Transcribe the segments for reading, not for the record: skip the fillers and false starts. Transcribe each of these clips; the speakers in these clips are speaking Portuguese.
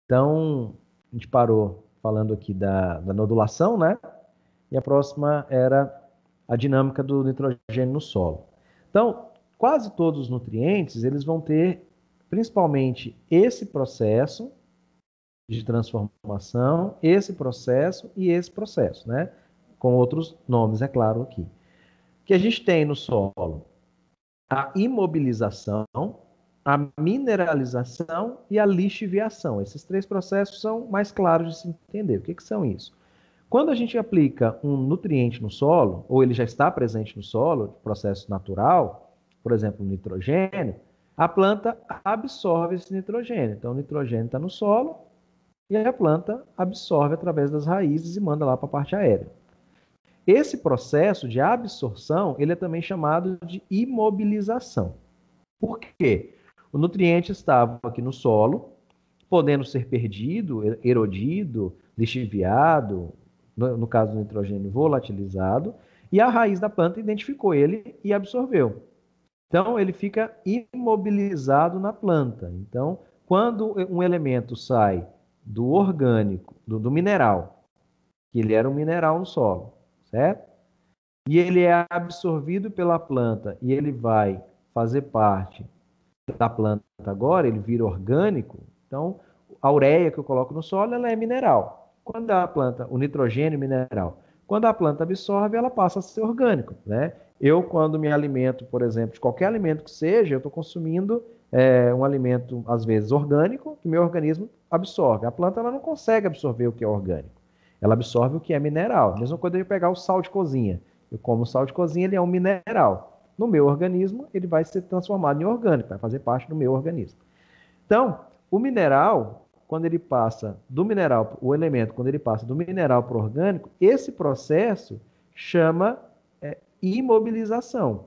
Então, a gente parou falando aqui da nodulação, né? E a próxima era a dinâmica do nitrogênio no solo. Então, quase todos os nutrientes, eles vão ter principalmente esse processo de transformação, esse processo e esse processo, né? Com outros nomes, é claro, aqui. O que a gente tem no solo? A imobilização, a mineralização e a lixiviação. Esses três processos são mais claros de se entender. O que são isso? Quando a gente aplica um nutriente no solo, ou ele já está presente no solo, processo natural, por exemplo, o nitrogênio, a planta absorve esse nitrogênio. Então, o nitrogênio está no solo e a planta absorve através das raízes e manda lá para a parte aérea. Esse processo de absorção, ele é também chamado de imobilização. Por quê? O nutriente estava aqui no solo, podendo ser perdido, erodido, lixiviado, no caso do nitrogênio volatilizado, e a raiz da planta identificou ele e absorveu. Então, ele fica imobilizado na planta. Então, quando um elemento sai do orgânico, do mineral, que ele era um mineral no solo, certo? E ele é absorvido pela planta e ele vai fazer parte da planta agora, ele vira orgânico. Então, a ureia que eu coloco no solo, ela é mineral. Quando a planta, o nitrogênio mineral, quando a planta absorve, ela passa a ser orgânico, né? Eu, quando me alimento, por exemplo, de qualquer alimento que seja, eu estou consumindo um alimento, às vezes, orgânico, que meu organismo absorve. A planta ela não consegue absorver o que é orgânico. Ela absorve o que é mineral. Mesma coisa de eu pegar o sal de cozinha. Eu como o sal de cozinha, ele é um mineral. No meu organismo, ele vai ser transformado em orgânico, vai fazer parte do meu organismo. Então, o mineral, quando ele passa do mineral, o elemento, quando ele passa do mineral para o orgânico, esse processo chama imobilização,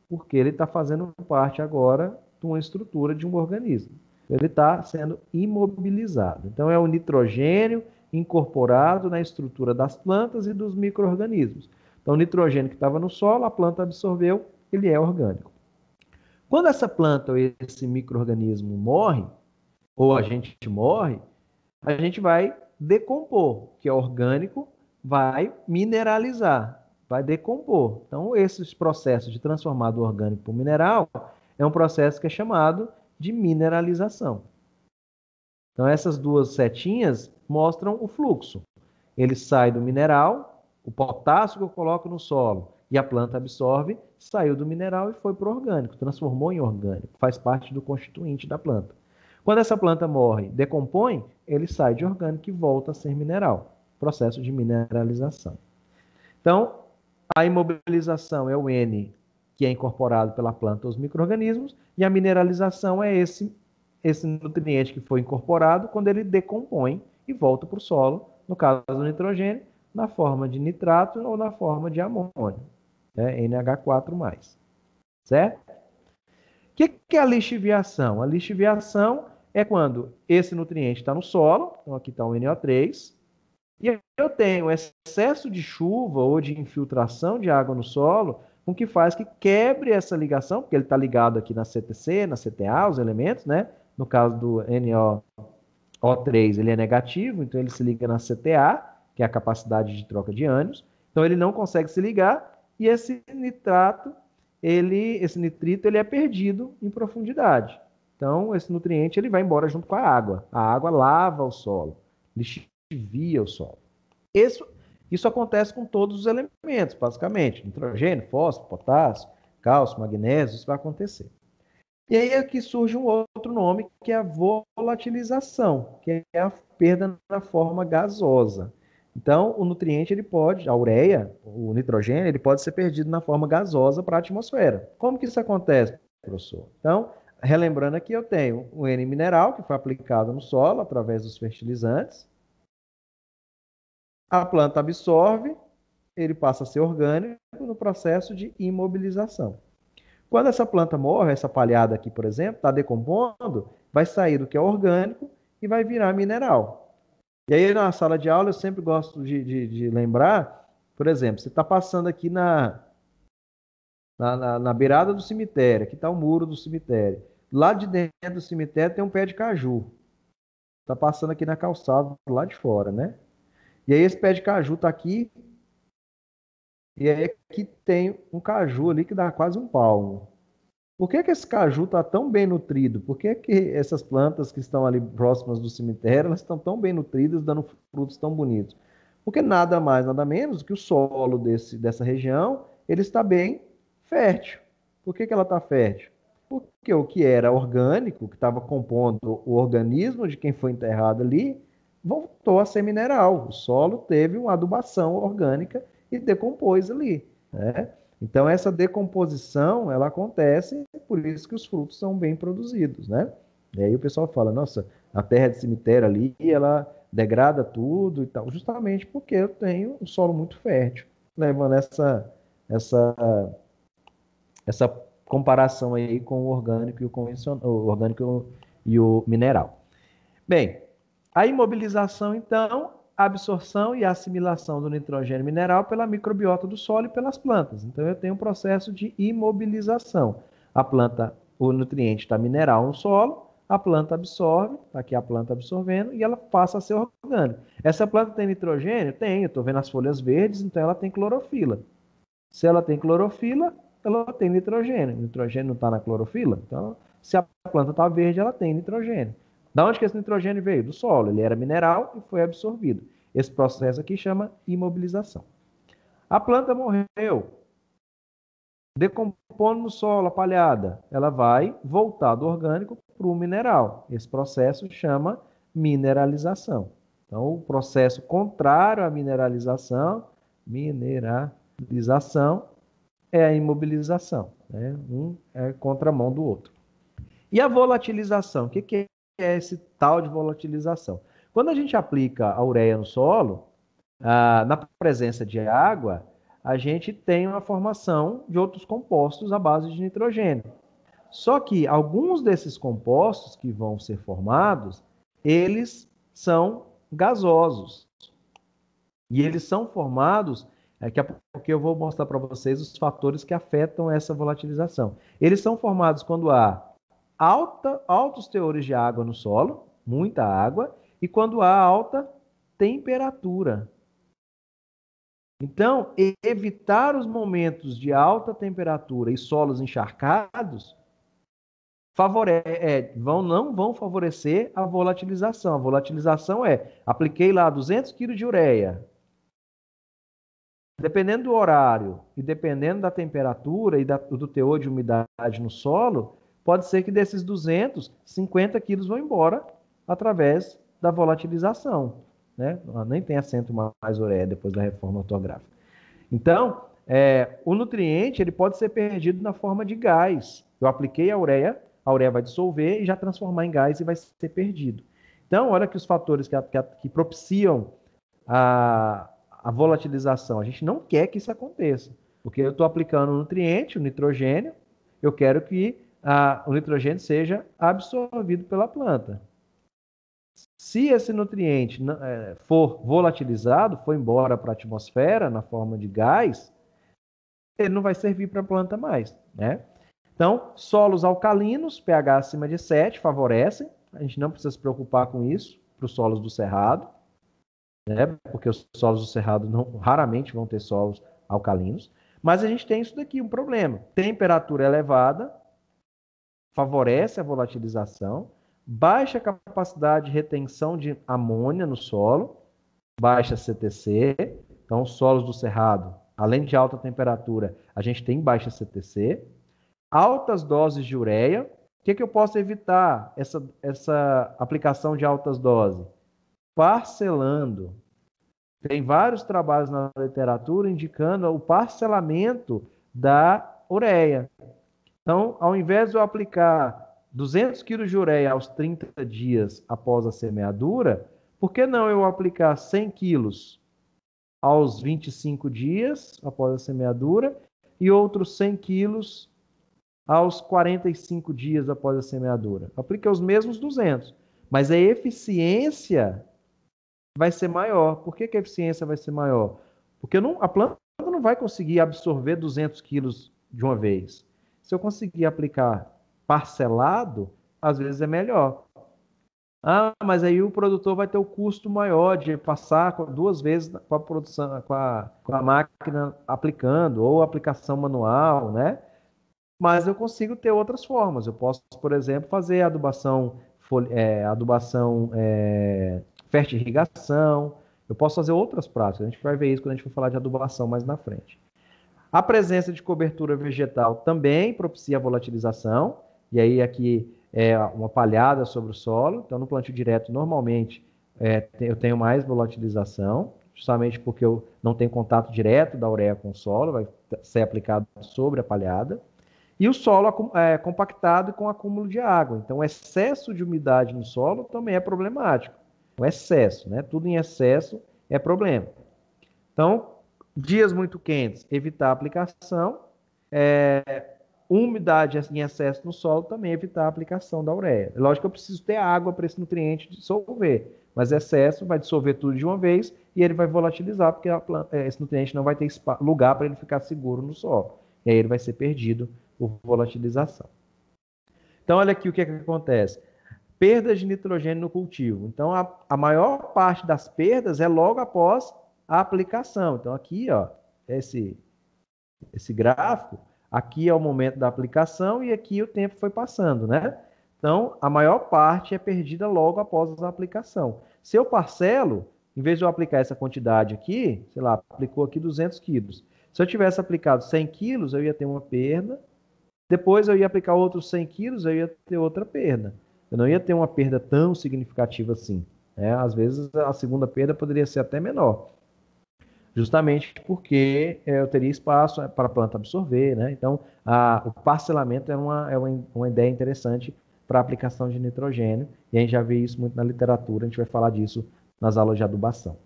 porque ele está fazendo parte agora de uma estrutura de um organismo. Ele está sendo imobilizado. Então, é o nitrogênio incorporado na estrutura das plantas e dos micro-organismos. Então, o nitrogênio que estava no solo, a planta absorveu, ele é orgânico. Quando essa planta ou esse micro-organismo morre, ou a gente morre, a gente vai decompor, que é orgânico, vai mineralizar, vai decompor. Então, esses processos de transformar do orgânico para o mineral é um processo que é chamado de mineralização. Então, essas duas setinhas mostram o fluxo. Ele sai do mineral, o potássio que eu coloco no solo e a planta absorve, saiu do mineral e foi para o orgânico, transformou em orgânico, faz parte do constituinte da planta. Quando essa planta morre, decompõe, ele sai de orgânico e volta a ser mineral. Processo de mineralização. Então, a imobilização é o N, que é incorporado pela planta aos micro-organismos, e a mineralização é esse nutriente que foi incorporado quando ele decompõe e volta para o solo, no caso do nitrogênio, na forma de nitrato ou na forma de amônio, né? NH4+. Certo? O que é a lixiviação? A lixiviação é quando esse nutriente está no solo, então aqui está o NO3, e eu tenho excesso de chuva ou de infiltração de água no solo, o que faz que quebre essa ligação, porque ele está ligado aqui na CTC, na CTA, os elementos, né? No caso do NO3, ele é negativo, então ele se liga na CTA, que é a capacidade de troca de ânions. Então ele não consegue se ligar e esse nitrato, esse nitrito, ele é perdido em profundidade. Então esse nutriente ele vai embora junto com a água. A água lava o solo, lixivia o solo. Isso, isso acontece com todos os elementos, basicamente. Nitrogênio, fósforo, potássio, cálcio, magnésio, isso vai acontecer. E aí aqui surge um outro nome, que é a volatilização, que é a perda na forma gasosa. Então, o nutriente, ele pode, a ureia, o nitrogênio, ele pode ser perdido na forma gasosa para a atmosfera. Como que isso acontece, professor? Então, relembrando aqui, eu tenho o N mineral, que foi aplicado no solo através dos fertilizantes. A planta absorve, ele passa a ser orgânico no processo de imobilização. Quando essa planta morre, essa palhada aqui, por exemplo, está decompondo, vai sair do que é orgânico e vai virar mineral. E aí, na sala de aula, eu sempre gosto de lembrar, por exemplo, você está passando aqui na beirada do cemitério, aqui está o muro do cemitério. Lá de dentro do cemitério tem um pé de caju. Tá passando aqui na calçada, lá de fora, né? E aí esse pé de caju tá aqui, e aí aqui tem um caju ali que dá quase um palmo. Por que que esse caju está tão bem nutrido? Por que que essas plantas que estão ali próximas do cemitério, elas estão tão bem nutridas, dando frutos tão bonitos? Porque nada mais, nada menos do que o solo dessa região, ele está bem fértil. Por que que ela está fértil? Porque o que era orgânico, que estava compondo o organismo de quem foi enterrado ali, voltou a ser mineral. O solo teve uma adubação orgânica e decompôs ali, né? Então, essa decomposição, ela acontece, por isso que os frutos são bem produzidos, né? E aí o pessoal fala, nossa, a terra de cemitério ali, ela degrada tudo e tal, justamente porque eu tenho um solo muito fértil, levando essa, essa comparação aí com o orgânico e o convencional, o orgânico e o mineral. Bem, a imobilização, então, a absorção e a assimilação do nitrogênio mineral pela microbiota do solo e pelas plantas. Então, eu tenho um processo de imobilização. A planta, o nutriente está mineral no solo, a planta absorve, está aqui a planta absorvendo, e ela passa a ser orgânica. Essa planta tem nitrogênio? Tem, eu estou vendo as folhas verdes, então ela tem clorofila. Se ela tem clorofila, ela tem nitrogênio. O nitrogênio não está na clorofila, então, se a planta está verde, ela tem nitrogênio. Da onde que esse nitrogênio veio? Do solo. Ele era mineral e foi absorvido. Esse processo aqui chama imobilização. A planta morreu, decompondo no solo a palhada. Ela vai voltar do orgânico para o mineral. Esse processo chama mineralização. Então, o processo contrário à mineralização é a imobilização, né? Um é contramão do outro. E a volatilização? O que é esse tal de volatilização? Quando a gente aplica a ureia no solo, na presença de água, a gente tem uma formação de outros compostos à base de nitrogênio. Só que alguns desses compostos que vão ser formados, eles são gasosos. E eles são formados, daqui a pouco eu vou mostrar para vocês os fatores que afetam essa volatilização. Eles são formados quando há altos teores de água no solo, muita água, e quando há alta temperatura. Então, evitar os momentos de alta temperatura e solos encharcados não vão favorecer a volatilização. A volatilização apliquei lá 200 kg de ureia. Dependendo do horário e dependendo da temperatura e do teor de umidade no solo, pode ser que desses 200, 50 quilos vão embora através da volatilização, né? Nem tem acento mais ureia depois da reforma ortográfica. Então, o nutriente ele pode ser perdido na forma de gás. Eu apliquei a ureia vai dissolver e já transformar em gás e vai ser perdido. Então, olha que os fatores que propiciam a volatilização. A gente não quer que isso aconteça, porque eu estou aplicando o nutriente, o nitrogênio, eu quero que o nitrogênio seja absorvido pela planta. Se esse nutriente for volatilizado, for embora para a atmosfera na forma de gás, ele não vai servir para a planta mais, né? Então, solos alcalinos, pH acima de 7, favorecem. A gente não precisa se preocupar com isso para os solos do cerrado, né? Porque os solos do cerrado raramente vão ter solos alcalinos. Mas a gente tem isso daqui, um problema. Temperatura elevada favorece a volatilização, baixa capacidade de retenção de amônia no solo, baixa CTC. Então, os solos do cerrado, além de alta temperatura, a gente tem baixa CTC. Altas doses de ureia. O que eu posso evitar essa aplicação de altas doses? Parcelando. Tem vários trabalhos na literatura indicando o parcelamento da ureia. Então, ao invés de eu aplicar 200 kg de ureia aos 30 dias após a semeadura, por que não eu aplicar 100 kg aos 25 dias após a semeadura e outros 100 kg aos 45 dias após a semeadura? Apliquei os mesmos 200, mas a eficiência vai ser maior. Por que a eficiência vai ser maior? Porque a planta não vai conseguir absorver 200 quilos de uma vez. Se eu conseguir aplicar parcelado, às vezes é melhor. Ah, mas aí o produtor vai ter o custo maior de passar duas vezes com a produção, com a máquina aplicando, ou aplicação manual, né? Mas eu consigo ter outras formas. Eu posso, por exemplo, fazer adubação, fertirrigação. Eu posso fazer outras práticas. A gente vai ver isso quando a gente for falar de adubação mais na frente. A presença de cobertura vegetal também propicia a volatilização, e aí aqui é uma palhada sobre o solo. Então, no plantio direto, normalmente, eu tenho mais volatilização, justamente porque eu não tenho contato direto da ureia com o solo, vai ser aplicado sobre a palhada. E o solo é compactado com acúmulo de água. Então, o excesso de umidade no solo também é problemático. O excesso, né? Tudo em excesso é problema. Então, dias muito quentes, evitar a aplicação. Umidade em excesso no solo, também evitar a aplicação da ureia. Lógico que eu preciso ter água para esse nutriente dissolver, mas excesso vai dissolver tudo de uma vez e ele vai volatilizar, porque esse nutriente não vai ter lugar para ele ficar seguro no solo. E aí ele vai ser perdido por volatilização. Então, olha aqui o que acontece. Perdas de nitrogênio no cultivo. Então, a maior parte das perdas é logo após a aplicação. Então, aqui, ó, esse gráfico, aqui é o momento da aplicação e aqui o tempo foi passando, né? Então, a maior parte é perdida logo após a aplicação. Se eu parcelo, em vez de eu aplicar essa quantidade aqui, sei lá, aplicou aqui 200 quilos. Se eu tivesse aplicado 100 quilos, eu ia ter uma perda. Depois eu ia aplicar outros 100 quilos, eu ia ter outra perda. Eu não ia ter uma perda tão significativa assim, né? Às vezes a segunda perda poderia ser até menor, justamente porque eu teria espaço para a planta absorver, né? Então, o parcelamento é uma ideia interessante para a aplicação de nitrogênio, e a gente já vê isso muito na literatura, a gente vai falar disso nas aulas de adubação.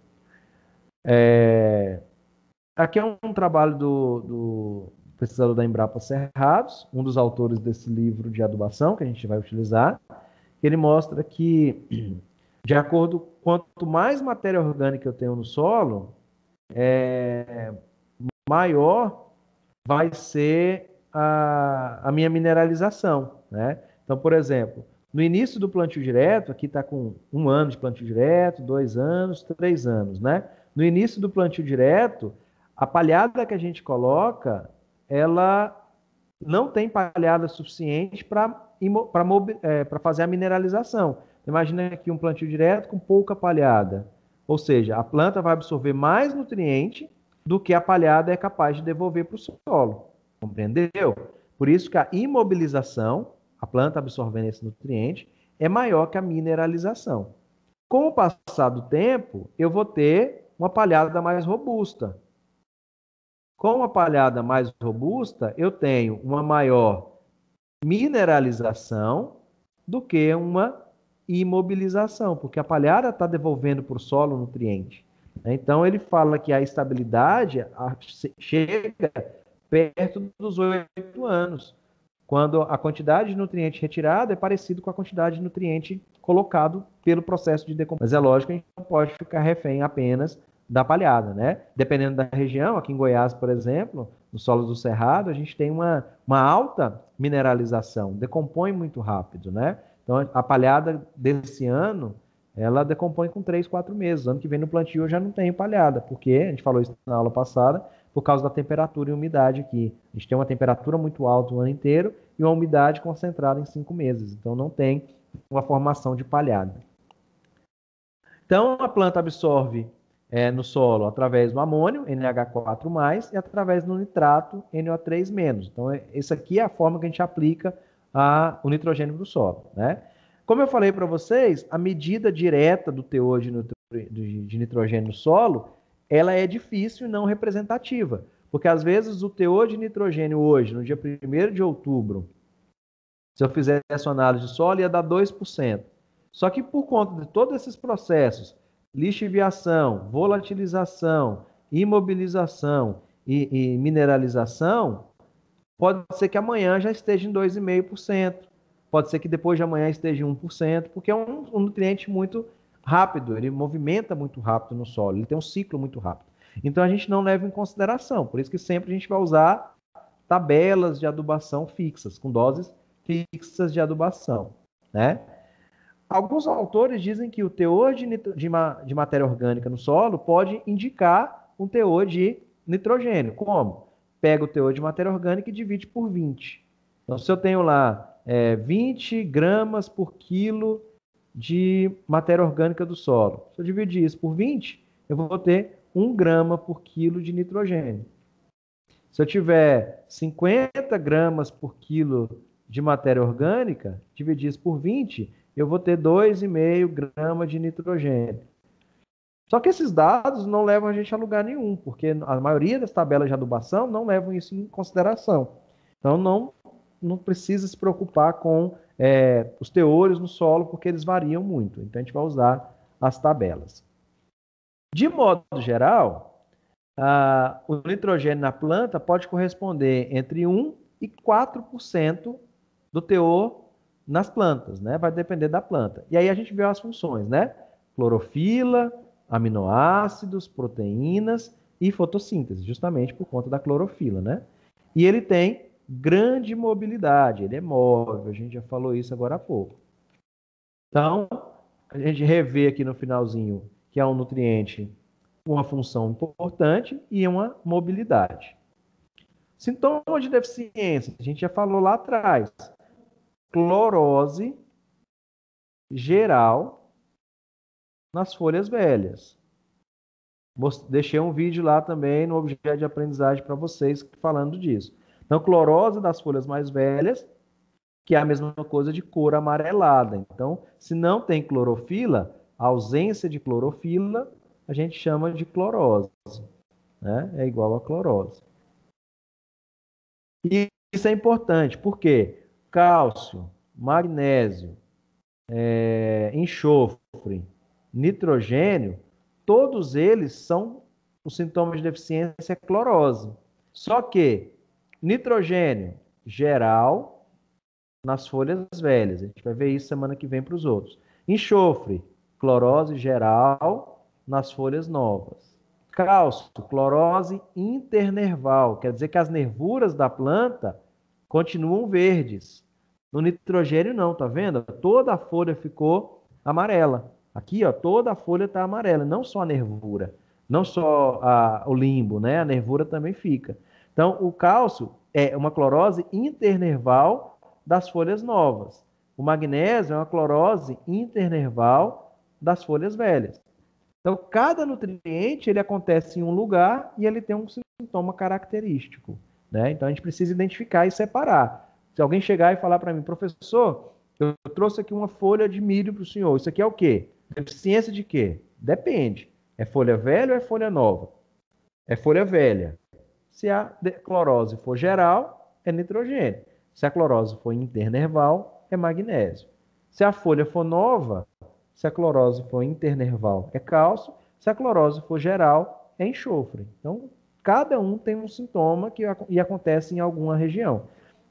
Aqui é um trabalho do pesquisador da Embrapa Cerrados, um dos autores desse livro de adubação que a gente vai utilizar. Ele mostra que, de acordo quanto mais matéria orgânica eu tenho no solo, maior vai ser a minha mineralização, né? Então, por exemplo, no início do plantio direto, aqui está com 1 ano de plantio direto, 2 anos, 3 anos, né? No início do plantio direto, a palhada que a gente coloca, ela não tem palhada suficiente para fazer a mineralização. Imagina aqui um plantio direto com pouca palhada. Ou seja, a planta vai absorver mais nutriente do que a palhada é capaz de devolver para o solo. Compreendeu? Por isso que a imobilização, a planta absorvendo esse nutriente, é maior que a mineralização. Com o passar do tempo, eu vou ter uma palhada mais robusta. Com uma palhada mais robusta, eu tenho uma maior mineralização do que uma imobilização, porque a palhada está devolvendo para o solo nutriente. Então, ele fala que a estabilidade chega perto dos 8 anos, quando a quantidade de nutriente retirado é parecido com a quantidade de nutriente colocado pelo processo de decomposição. Mas é lógico que a gente não pode ficar refém apenas da palhada, né? Dependendo da região, aqui em Goiás, por exemplo, no solo do Cerrado, a gente tem uma alta mineralização, decompõe muito rápido, né? Então, a palhada desse ano, ela decompõe com 3, 4 meses. Ano que vem no plantio eu já não tenho palhada, porque a gente falou isso na aula passada, por causa da temperatura e umidade aqui. A gente tem uma temperatura muito alta o ano inteiro e uma umidade concentrada em 5 meses. Então, não tem uma formação de palhada. Então, a planta absorve no solo através do amônio, NH4+, e através do nitrato, NO3-. Então, essa aqui é a forma que a gente aplica o nitrogênio do solo, né? Como eu falei para vocês, a medida direta do teor de nitrogênio no solo, ela é difícil e não representativa, porque às vezes o teor de nitrogênio hoje, no dia 1º de outubro, se eu fizesse a análise de solo, ia dar 2%. Só que por conta de todos esses processos, lixiviação, volatilização, imobilização e mineralização, pode ser que amanhã já esteja em 2,5%. Pode ser que depois de amanhã esteja em 1%, porque é um nutriente muito rápido, ele movimenta muito rápido no solo, ele tem um ciclo muito rápido. Então a gente não leva em consideração, por isso que sempre a gente vai usar tabelas de adubação fixas, com doses fixas de adubação, né? Alguns autores dizem que o teor de matéria orgânica no solo pode indicar um teor de nitrogênio. Como? Pega o teor de matéria orgânica e divide por 20. Então, se eu tenho lá 20 gramas por quilo de matéria orgânica do solo, se eu dividir isso por 20, eu vou ter 1 grama por quilo de nitrogênio. Se eu tiver 50 gramas por quilo de matéria orgânica, dividir isso por 20, eu vou ter 2,5 gramas de nitrogênio. Só que esses dados não levam a gente a lugar nenhum, porque a maioria das tabelas de adubação não levam isso em consideração. Então, não precisa se preocupar com os teores no solo, porque eles variam muito. Então, a gente vai usar as tabelas. De modo geral, o nitrogênio na planta pode corresponder entre 1 e 4% do teor nas plantas, né? Vai depender da planta. E aí a gente vê as funções, né? Clorofila, aminoácidos, proteínas e fotossíntese, justamente por conta da clorofila, né? E ele tem grande mobilidade, ele é móvel, a gente já falou isso agora há pouco. Então, a gente revê aqui no finalzinho que é um nutriente com uma função importante e uma mobilidade. Sintomas de deficiência, a gente já falou lá atrás. Clorose geral nas folhas velhas. Deixei um vídeo lá também no objeto de aprendizagem para vocês falando disso. Então, clorose das folhas mais velhas, que é a mesma coisa de cor amarelada. Então, se não tem clorofila, a ausência de clorofila, a gente chama de clorose, né? É igual a clorose. E isso é importante, porque cálcio, magnésio, enxofre, nitrogênio, todos eles são os sintomas de deficiência clorose. Só que nitrogênio geral nas folhas velhas. A gente vai ver isso semana que vem para os outros. Enxofre, clorose geral nas folhas novas. Cálcio, clorose internerval, quer dizer que as nervuras da planta continuam verdes. No nitrogênio não, tá vendo? Toda a folha ficou amarela. Aqui, ó, toda a folha está amarela, não só a nervura, não só o limbo, né? A nervura também fica. Então, o cálcio é uma clorose internerval das folhas novas. O magnésio é uma clorose internerval das folhas velhas. Então, cada nutriente ele acontece em um lugar e ele tem um sintoma característico, né? Então, a gente precisa identificar e separar. Se alguém chegar e falar para mim, professor, eu trouxe aqui uma folha de milho para o senhor, isso aqui é o quê? Deficiência de quê? Depende. É folha velha ou é folha nova? É folha velha. Se a clorose for geral, é nitrogênio. Se a clorose for internerval, é magnésio. Se a folha for nova, se a clorose for internerval, é cálcio. Se a clorose for geral, é enxofre. Então, cada um tem um sintoma e acontece em alguma região.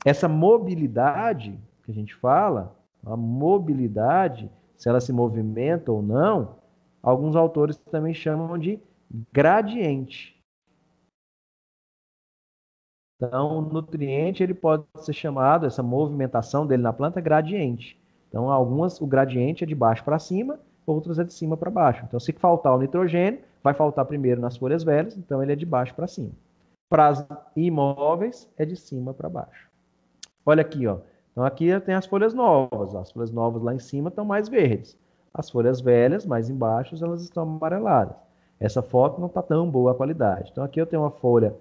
Essa mobilidade que a gente fala, a mobilidade, se ela se movimenta ou não, alguns autores também chamam de gradiente. Então, o nutriente ele pode ser chamado, essa movimentação dele na planta, gradiente. Então, o gradiente é de baixo para cima, outros é de cima para baixo. Então, se faltar o nitrogênio, vai faltar primeiro nas folhas velhas, então ele é de baixo para cima. Para as imóveis, é de cima para baixo. Olha aqui, ó. Então, aqui tem as folhas novas. As folhas novas lá em cima estão mais verdes. As folhas velhas, mais embaixo, elas estão amareladas. Essa foto não está tão boa a qualidade. Então, aqui eu tenho uma folha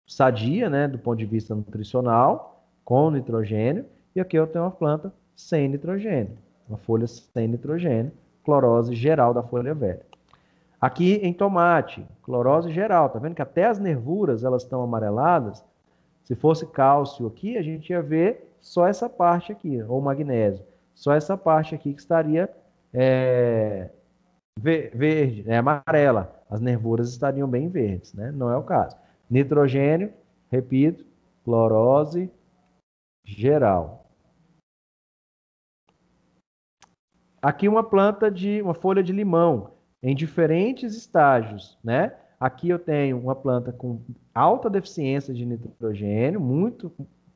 sadia, né, do ponto de vista nutricional, com nitrogênio, e aqui eu tenho uma planta sem nitrogênio, uma folha sem nitrogênio, clorose geral da folha velha. Aqui em tomate, clorose geral, tá vendo que até as nervuras elas estão amareladas? Se fosse cálcio aqui, a gente ia ver só essa parte aqui, ou magnésio, só essa parte aqui que estaria verde, amarela. As nervuras estariam bem verdes, né? Não é o caso. Nitrogênio, repito, clorose geral. Aqui uma folha de limão em diferentes estágios, né? Aqui eu tenho uma planta com alta deficiência de nitrogênio,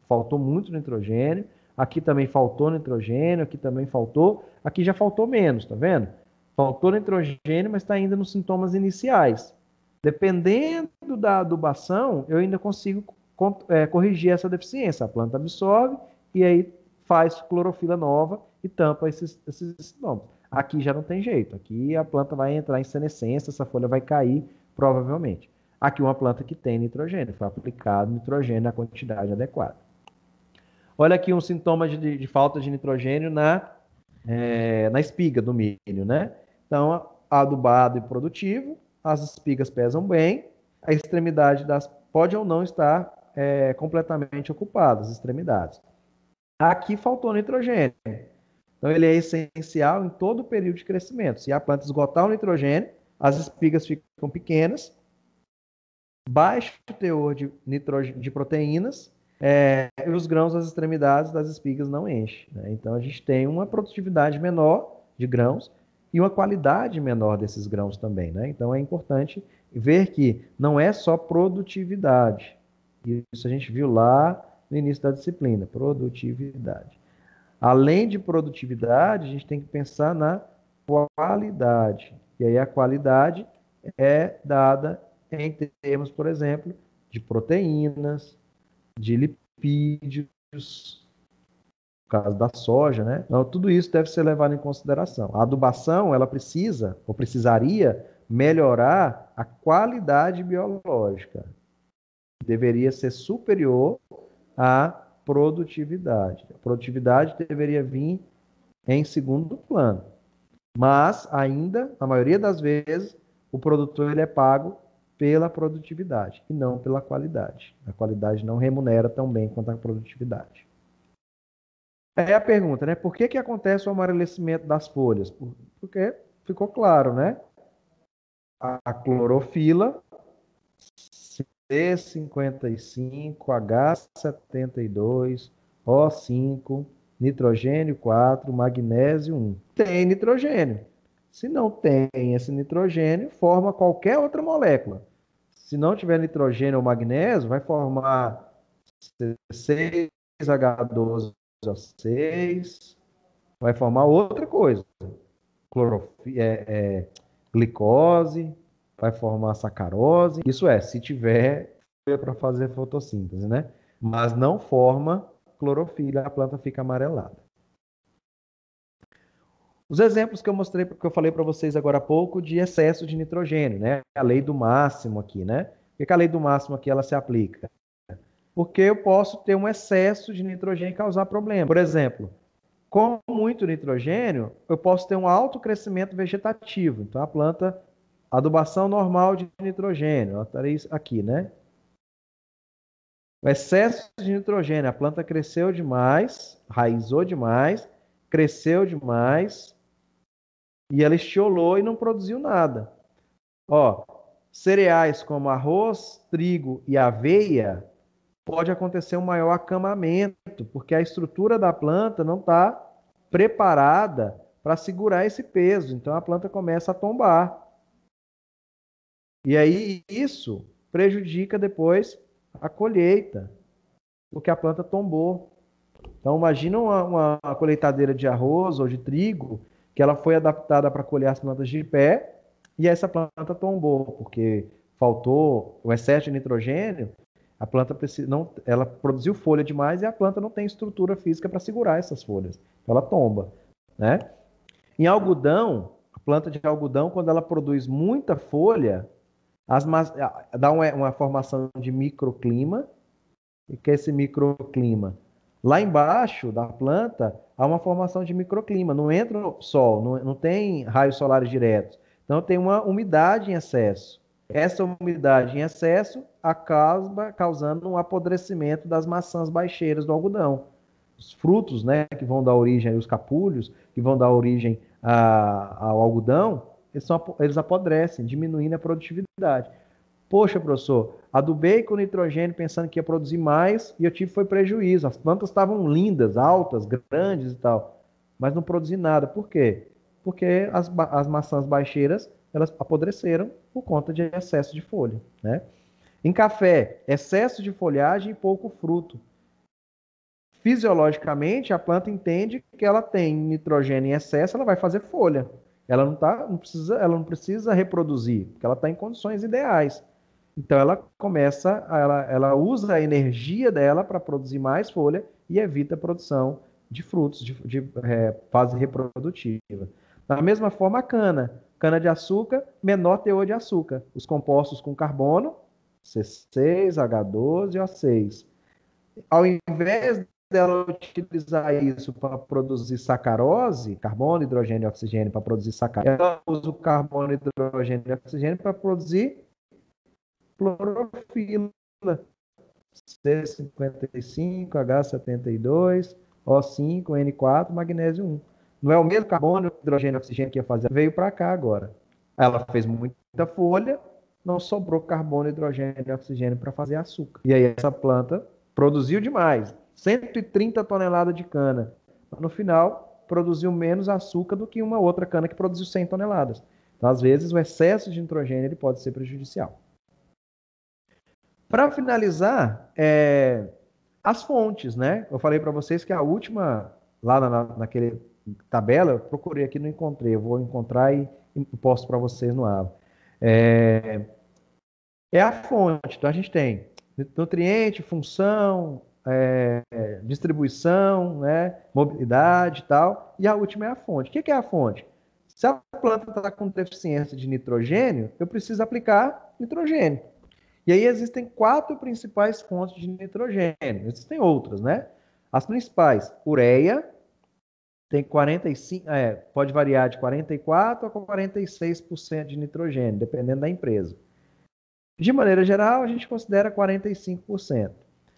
faltou muito nitrogênio. aqui também faltou nitrogênio, aqui também faltou, aqui já faltou menos, tá vendo? Faltou nitrogênio, mas está ainda nos sintomas iniciais. Dependendo da adubação, eu ainda consigo corrigir essa deficiência. A planta absorve e aí faz clorofila nova e tampa esses sintomas. Aqui já não tem jeito. Aqui a planta vai entrar em senescência, essa folha vai cair, provavelmente. Aqui uma planta que tem nitrogênio, foi aplicado nitrogênio na quantidade adequada. Olha aqui um sintoma de falta de nitrogênio na espiga do milho, né? Então, adubado e produtivo, as espigas pesam bem, a extremidade pode ou não estar completamente ocupada, as extremidades. Aqui faltou nitrogênio. Então, ele é essencial em todo o período de crescimento. Se a planta esgotar o nitrogênio, as espigas ficam pequenas, baixo teor de proteínas, e os grãos das extremidades das espigas não enchem, né? Então, a gente tem uma produtividade menor de grãos e uma qualidade menor desses grãos também, né? Então, é importante ver que não é só produtividade. Isso a gente viu lá no início da disciplina, produtividade. Além de produtividade, a gente tem que pensar na qualidade. E aí a qualidade é dada em termos, por exemplo, de proteínas, de lipídios, no caso da soja, né? Então, tudo isso deve ser levado em consideração. A adubação, ela precisa, ou precisaria, melhorar a qualidade biológica. Deveria ser superior à produtividade. A produtividade deveria vir em segundo plano. Mas, ainda, na maioria das vezes, o produtor ele é pago pela produtividade e não pela qualidade. A qualidade não remunera tão bem quanto a produtividade. É a pergunta, né? Por que acontece o amarelecimento das folhas? Porque ficou claro, né? A clorofila, C55, H72, O5, nitrogênio 4, magnésio 1. Tem nitrogênio. Se não tem esse nitrogênio, forma qualquer outra molécula. Se não tiver nitrogênio ou magnésio, vai formar C6H12O6, vai formar outra coisa. Glicose, vai formar sacarose. Isso se tiver para fazer fotossíntese, né? Mas não forma clorofila, a planta fica amarelada. Os exemplos que eu mostrei, que eu falei para vocês agora há pouco, de excesso de nitrogênio, né? A lei do máximo aqui, né? Por que a lei do máximo aqui ela se aplica? Porque eu posso ter um excesso de nitrogênio e causar problema. Por exemplo, com muito nitrogênio, eu posso ter um alto crescimento vegetativo. Então, a planta, adubação normal de nitrogênio, eu estaria aqui, né? O excesso de nitrogênio, a planta cresceu demais, raizou demais, cresceu demais, e ela estiolou e não produziu nada. Ó, cereais como arroz, trigo e aveia, pode acontecer um maior acamamento, porque a estrutura da planta não está preparada para segurar esse peso. Então a planta começa a tombar. E aí isso prejudica depois a colheita, porque a planta tombou. Então imagina uma colheitadeira de arroz ou de trigo que ela foi adaptada para colher as plantas de pé e essa planta tombou, porque faltou o excesso de nitrogênio. A planta ela produziu folha demais e a planta não tem estrutura física para segurar essas folhas. Então ela tomba, né? Em algodão, a planta de algodão, quando ela produz muita folha, dá uma formação de microclima. E que é esse microclima? Lá embaixo da planta há uma formação de microclima. Não entra o sol, não tem raios solares diretos. Então tem uma umidade em excesso. Essa umidade em excesso acaba causando um apodrecimento das maçãs baixeiras do algodão. Os frutos, né, que vão dar origem, os capulhos, que vão dar origem ao algodão, eles apodrecem, diminuindo a produtividade. Poxa, professor, adubei com nitrogênio pensando que ia produzir mais e eu tive foi prejuízo. As plantas estavam lindas, altas, grandes e tal, mas não produzi nada. Por quê? Porque as maçãs baixeiras, elas apodreceram por conta de excesso de folha, né? Em café, excesso de folhagem e pouco fruto. Fisiologicamente, a planta entende que ela tem nitrogênio em excesso, ela vai fazer folha. Ela não precisa reproduzir, porque ela está em condições ideais. Então ela usa a energia dela para produzir mais folha e evita a produção de frutos de fase reprodutiva. Da mesma forma, a cana-de-açúcar, menor teor de açúcar. Os compostos com carbono, C6, H12 e O6. Ao invés dela utilizar isso para produzir sacarose, carbono, hidrogênio e oxigênio para produzir sacarose, ela usa o carbono, hidrogênio e oxigênio para produzir clorofila, C55, H72, O5, N4, magnésio 1. Não é o mesmo carbono, hidrogênio e oxigênio que ia fazer, veio para cá agora. Ela fez muita folha, não sobrou carbono, hidrogênio e oxigênio para fazer açúcar. E aí essa planta produziu demais, 130 toneladas de cana. Mas no final, produziu menos açúcar do que uma outra cana que produziu 100 toneladas. Então, às vezes, o excesso de nitrogênio ele pode ser prejudicial. Para finalizar, as fontes, né? Eu falei para vocês que a última, lá naquele tabela, eu procurei aqui, não encontrei. Eu vou encontrar e posto para vocês no Ava. É a fonte. Então, a gente tem nutriente, função, distribuição, né? Mobilidade e tal. E a última é a fonte. O que é a fonte? Se a planta está com deficiência de nitrogênio, eu preciso aplicar nitrogênio. E aí existem 4 principais fontes de nitrogênio. Existem outras, né? As principais, ureia, tem 45, pode variar de 44% a 46% de nitrogênio, dependendo da empresa. De maneira geral, a gente considera 45%.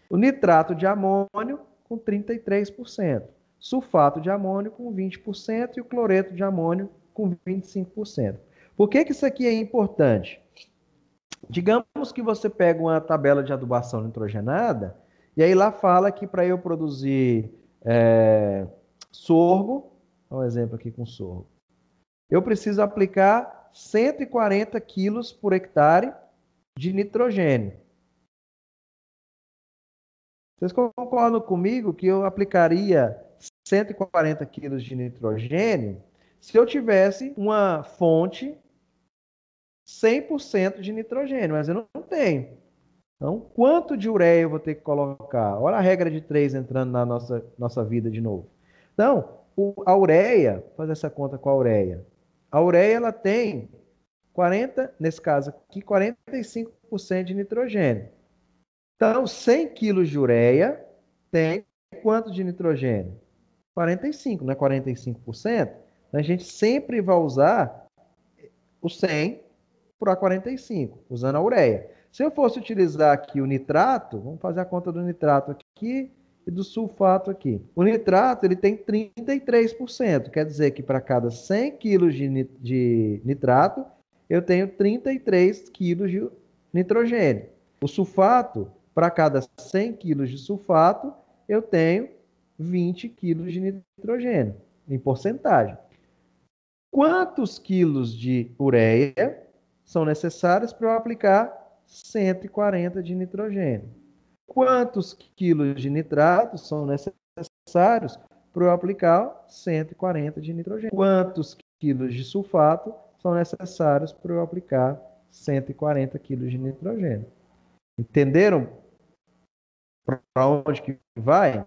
O nitrato de amônio com 33%. Sulfato de amônio com 20% e o cloreto de amônio com 25%. Por que isso aqui é importante? Digamos que você pega uma tabela de adubação nitrogenada e aí lá fala que para eu produzir sorgo, um exemplo aqui com sorgo, eu preciso aplicar 140 quilos por hectare de nitrogênio. Vocês concordam comigo que eu aplicaria 140 quilos de nitrogênio se eu tivesse uma fonte 100% de nitrogênio, mas eu não tenho. Então, quanto de ureia eu vou ter que colocar? Olha a regra de 3 entrando na nossa vida de novo. Então, a ureia, vou fazer essa conta com a ureia. A ureia ela tem 40, nesse caso aqui, 45% de nitrogênio. Então, 100 quilos de ureia tem quanto de nitrogênio? 45, não é 45%? Então, a gente sempre vai usar o 100 para 45, usando a ureia. Se eu fosse utilizar aqui o nitrato, vamos fazer a conta do nitrato aqui e do sulfato aqui. O nitrato ele tem 33%, quer dizer que para cada 100 quilos de nitrato, eu tenho 33 quilos de nitrogênio. O sulfato, para cada 100 quilos de sulfato, eu tenho 20 quilos de nitrogênio, em porcentagem. Quantos quilos de ureia são necessários para eu aplicar 140 de nitrogênio? Quantos quilos de nitrato são necessários para eu aplicar 140 de nitrogênio? Quantos quilos de sulfato são necessários para eu aplicar 140 quilos de nitrogênio? Entenderam para onde que vai?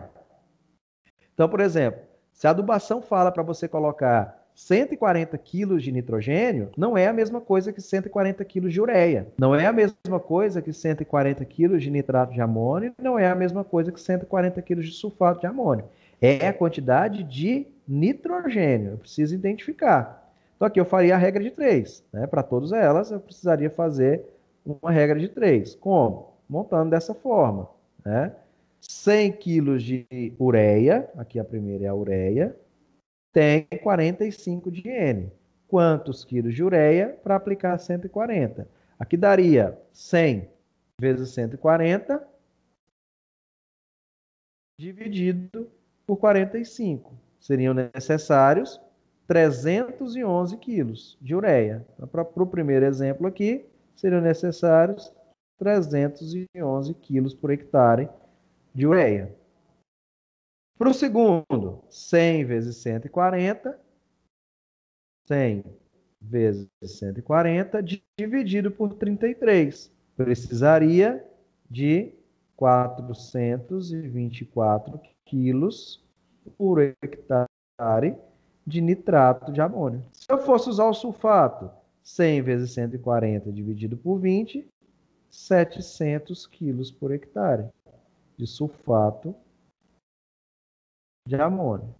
Então, por exemplo, se a adubação fala para você colocar 140 quilos de nitrogênio, não é a mesma coisa que 140 quilos de ureia. Não é a mesma coisa que 140 quilos de nitrato de amônio, não é a mesma coisa que 140 quilos de sulfato de amônio. É a quantidade de nitrogênio. Eu preciso identificar. Então aqui eu faria a regra de 3. Né? Para todas elas, eu precisaria fazer uma regra de 3. Como? Montando dessa forma. Né? 100 quilos de ureia, aqui a primeira é a ureia, tem 45 de N. Quantos quilos de ureia para aplicar 140? Aqui daria 100 vezes 140 dividido por 45. Seriam necessários 311 quilos de ureia. Então, para o primeiro exemplo aqui, seriam necessários 311 quilos por hectare de ureia. Para o segundo, 100 vezes 140, 100 vezes 140 dividido por 33. Precisaria de 424 quilos por hectare de nitrato de amônio. Se eu fosse usar o sulfato, 100 vezes 140 dividido por 20, 700 quilos por hectare de sulfato de amônio.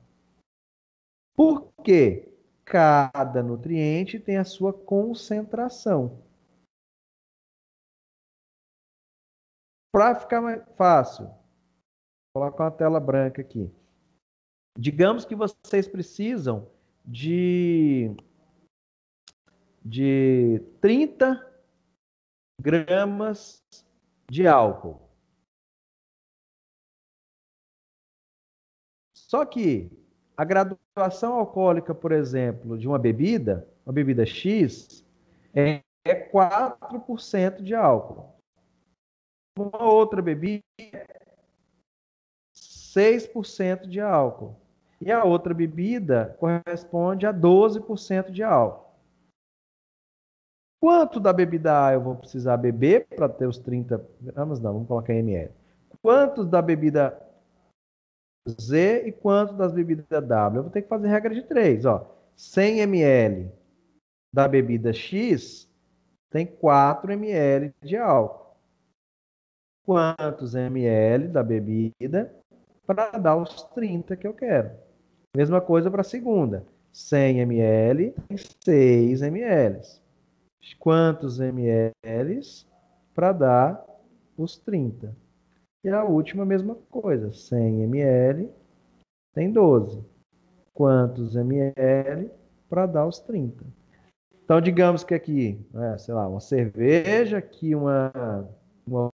Por quê? Cada nutriente tem a sua concentração. Para ficar mais fácil, vou colocar uma tela branca aqui. Digamos que vocês precisam de 30 gramas de álcool. Só que a graduação alcoólica, por exemplo, de uma bebida X, é 4% de álcool. Uma outra bebida, 6% de álcool. E a outra bebida corresponde a 12% de álcool. Quanto da bebida A eu vou precisar beber para ter os 30 gramas? Não, vamos colocar em ml. Quanto da bebida Z e quanto das bebidas W? Eu vou ter que fazer regra de 3. 100 ml da bebida X tem 4 ml de álcool. Quantos ml da bebida para dar os 30 que eu quero? Mesma coisa para a segunda. 100 ml tem 6 ml. Quantos ml para dar os 30? E a última, mesma coisa. 100 ml tem 12. Quantos ml para dar os 30? Então, digamos que aqui, sei lá, uma cerveja, aqui uma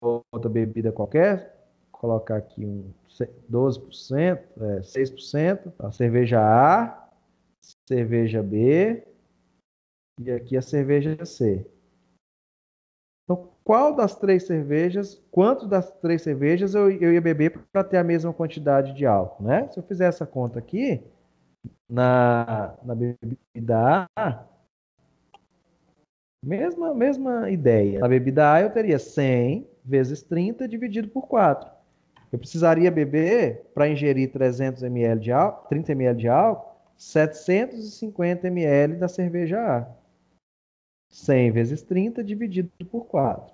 outra bebida qualquer, colocar aqui 12%, 6%, a cerveja A, cerveja B e aqui a cerveja C. Então, qual das três cervejas, quanto das três cervejas eu ia beber para ter a mesma quantidade de álcool, né? Se eu fizer essa conta aqui, na bebida A, mesma ideia. Na bebida A eu teria 100 vezes 30 dividido por 4. Eu precisaria beber, para ingerir 300 ml de álcool, 30 ml de álcool, 750 ml da cerveja A. 100 vezes 30 dividido por 4.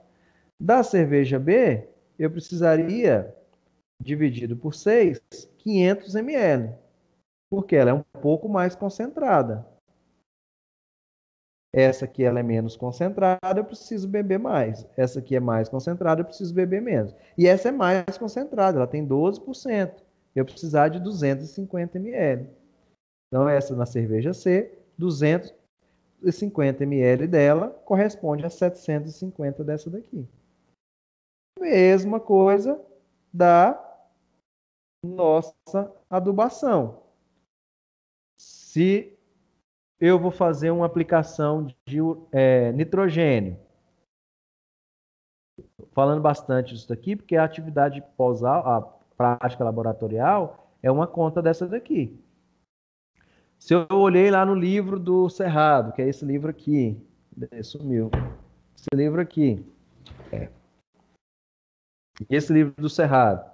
Da cerveja B, eu precisaria, dividido por 6, 500 ml, porque ela é um pouco mais concentrada. Essa aqui ela é menos concentrada, eu preciso beber mais. Essa aqui é mais concentrada, eu preciso beber menos. E essa é mais concentrada, ela tem 12%. Eu precisar de 250 ml. Então, essa na cerveja C, 250 ml dela corresponde a 750 dessa daqui. Mesma coisa da nossa adubação. Se eu vou fazer uma aplicação de nitrogênio, falando bastante disso daqui, porque a atividade a prática laboratorial é uma conta dessa daqui. Se eu olhei lá no livro do Cerrado, que é esse livro aqui, sumiu, esse livro aqui, esse livro do Cerrado,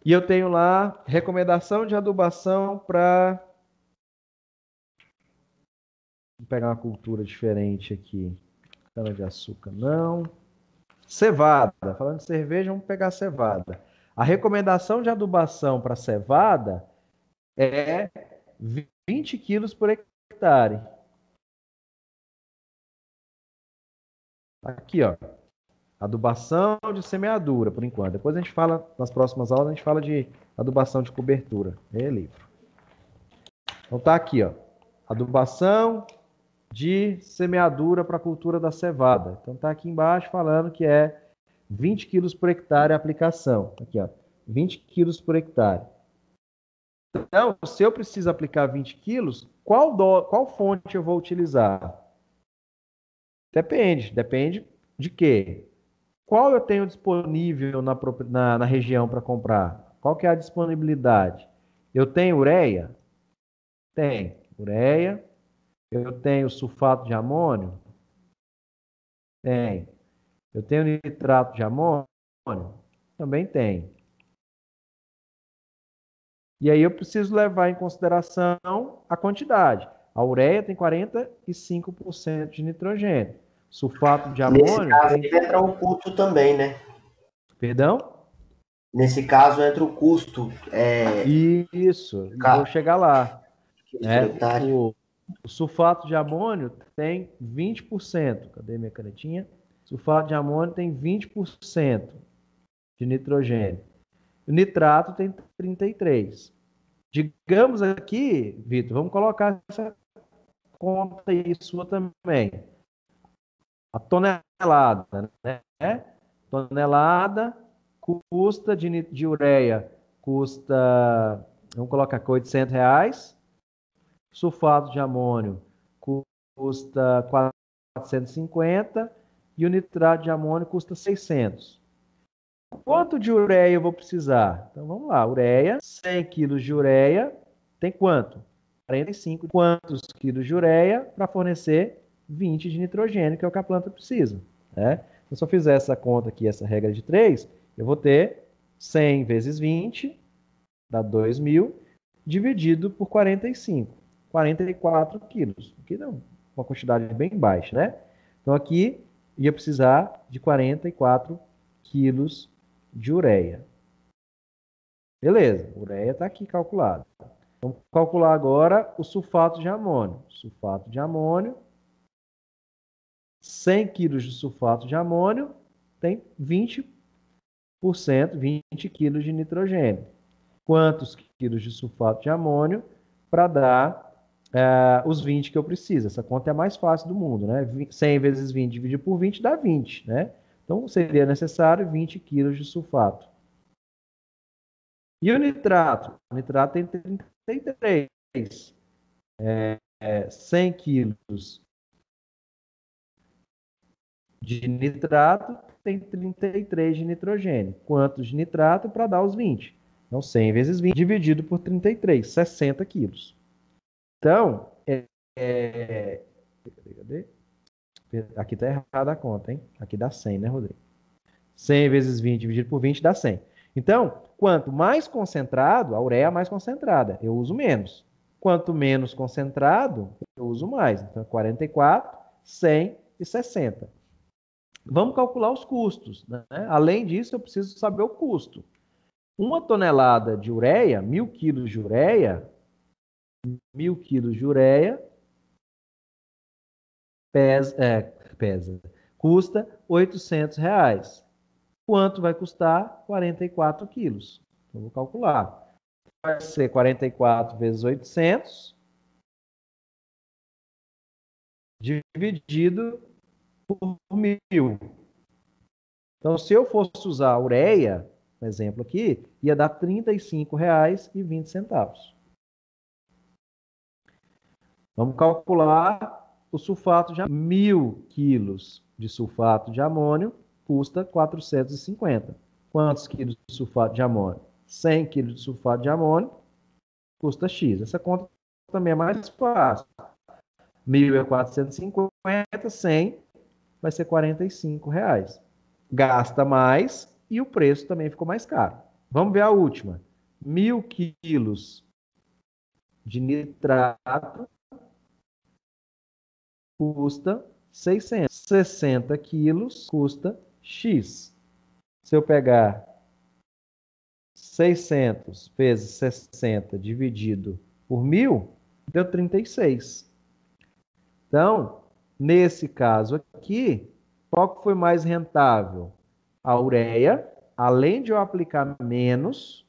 e eu tenho lá recomendação de adubação para... Vou pegar uma cultura diferente aqui. Cana de açúcar, não. Cevada. Falando de cerveja, vamos pegar cevada. A recomendação de adubação para cevada é 20 quilos por hectare. Aqui, ó. Adubação de semeadura, por enquanto. Depois a gente fala, nas próximas aulas, a gente fala de adubação de cobertura. É livro. Então tá aqui, ó. Adubação de semeadura para a cultura da cevada. Então tá aqui embaixo falando que é 20 quilos por hectare a aplicação. Aqui, ó. 20 quilos por hectare. Então, se eu preciso aplicar 20 quilos, qual fonte eu vou utilizar? Depende de quê? Qual eu tenho disponível na região para comprar? Qual que é a disponibilidade? Eu tenho ureia? Tem. Ureia. Eu tenho sulfato de amônio? Tem. Eu tenho nitrato de amônio? Também tem. E aí eu preciso levar em consideração a quantidade. A ureia tem 45% de nitrogênio. Sulfato de Nesse amônio caso, tem... aí entra o custo também, né? Perdão? Nesse caso, entra o custo, Isso, vou chegar lá. Né? sanitário. O sulfato de amônio tem 20%. Cadê minha canetinha? Sulfato de amônio tem 20% de nitrogênio. O nitrato tem 33%. Digamos aqui, Vitor, vamos colocar essa conta aí sua também. A tonelada, né? Tonelada custa de ureia, custa, vamos colocar aqui, R$ 800. Sulfato de amônio custa 450 e o nitrato de amônio custa 600. Quanto de ureia eu vou precisar? Então vamos lá, ureia, 100 quilos de ureia, tem quanto? 45. Quantos quilos de ureia para fornecer 20 de nitrogênio, que é o que a planta precisa, né? Então, se eu fizer essa conta aqui, essa regra de 3, eu vou ter 100 vezes 20, dá 2.000, dividido por 45. 44 quilos. Aqui não, uma quantidade bem baixa, né? Então aqui ia precisar de 44 quilos de ureia. Beleza, ureia está aqui calculado. Vamos calcular agora o sulfato de amônio. Sulfato de amônio, 100 quilos de sulfato de amônio tem 20%, 20 quilos de nitrogênio. Quantos quilos de sulfato de amônio para dar os 20 que eu preciso? Essa conta é a mais fácil do mundo, né? 100 vezes 20 dividido por 20 dá 20, né? Então seria necessário 20 quilos de sulfato. E o nitrato? O nitrato tem 33. 100 quilos de nitrato tem 33 de nitrogênio. Quantos de nitrato para dar os 20? Então, 100 vezes 20 dividido por 33, 60 quilos. Então, aqui está errada a conta, hein? Aqui dá 100, né, Rodrigo? 100 vezes 20 dividido por 20 dá 100. Então, quanto mais concentrado, a ureia é mais concentrada, eu uso menos. Quanto menos concentrado, eu uso mais. Então, 44, 100 e 60. Vamos calcular os custos, né? Além disso, eu preciso saber o custo. Uma tonelada de ureia, 1.000 quilos de ureia, 1.000 quilos de ureia, custa R$ 800. Quanto vai custar? 44 quilos. Então, vou calcular. Vai ser 44 vezes 800, dividido por 1.000. Então, se eu fosse usar a ureia, um exemplo aqui, ia dar R$ 35,20. Vamos calcular o sulfato de 1.000 quilos de sulfato de amônio custa 450. Quantos quilos de sulfato de amônio? 100 quilos de sulfato de amônio custa X. Essa conta também é mais fácil. 1.000 é 450, 100 vai ser R$ 45. Gasta mais e o preço também ficou mais caro. Vamos ver a última. 1.000 quilos de nitrato custa 600. 60 quilos custa X. Se eu pegar 600 vezes 60 dividido por 1.000, deu 36. Então, nesse caso aqui, qual que foi mais rentável? A ureia, além de eu aplicar menos,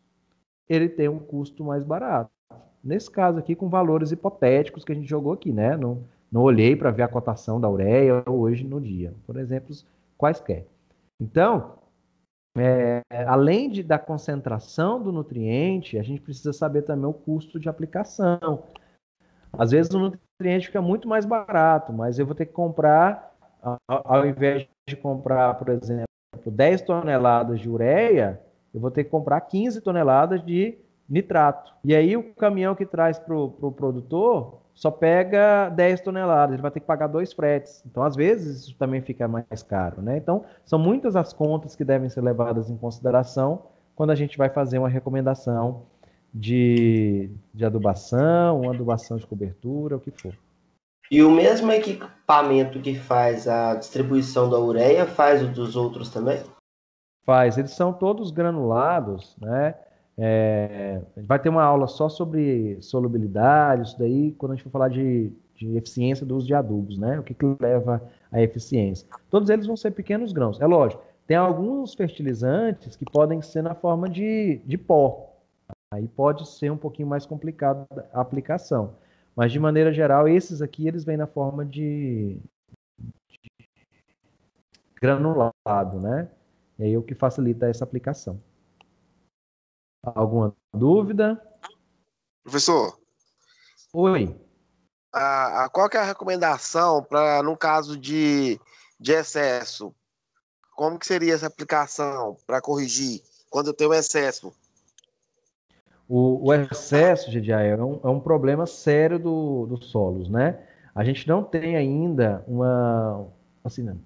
ele tem um custo mais barato. Nesse caso aqui, com valores hipotéticos que a gente jogou aqui, né? Não olhei para ver a cotação da ureia hoje no dia, por exemplos quaisquer. Então, além da concentração do nutriente, a gente precisa saber também o custo de aplicação. Às vezes o nutriente fica muito mais barato, mas eu vou ter que comprar, ao invés de comprar, por exemplo, 10 toneladas de ureia, eu vou ter que comprar 15 toneladas de nitrato. E aí o caminhão que traz para o produtor só pega 10 toneladas, ele vai ter que pagar 2 fretes. Então, às vezes, isso também fica mais caro, né? Então, são muitas as contas que devem ser levadas em consideração quando a gente vai fazer uma recomendação de adubação, uma adubação de cobertura, o que for. E o mesmo equipamento que faz a distribuição da ureia faz o dos outros também? Faz, eles são todos granulados, né? Vai ter uma aula só sobre solubilidade, isso daí, quando a gente for falar de eficiência do uso de adubos, né? O que leva à eficiência. Todos eles vão ser pequenos grãos. É lógico, tem alguns fertilizantes que podem ser na forma de pó. Aí pode ser um pouquinho mais complicado a aplicação. Mas, de maneira geral, esses aqui, eles vêm na forma de granulado, né? E aí o que facilita essa aplicação. Alguma dúvida? Professor, Oi. qual que é a recomendação para, no caso de excesso? Como que seria essa aplicação para corrigir quando eu tenho excesso? O excesso de DIA é um problema sério dos solos, né? A gente não tem ainda assim, né?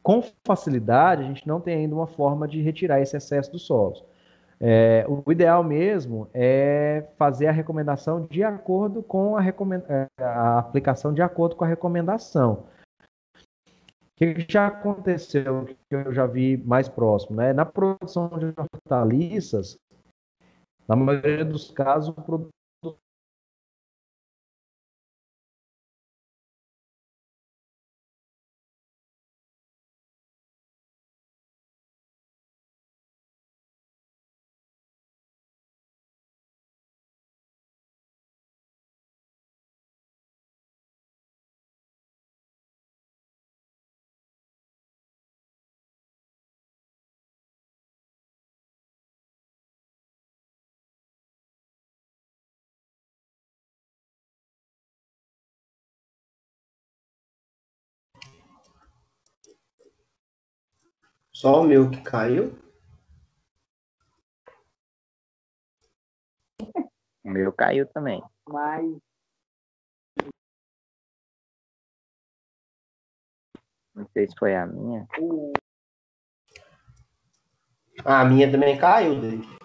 Com facilidade, a gente não tem ainda uma forma de retirar esse excesso dos solos. O ideal mesmo é fazer a recomendação de acordo com a aplicação de acordo com a recomendação. O que já aconteceu, que eu já vi mais próximo, né? Na produção de hortaliças, na maioria dos casos, o produtor Só o meu que caiu? O meu caiu também. Não sei se foi a minha. A minha também caiu, David.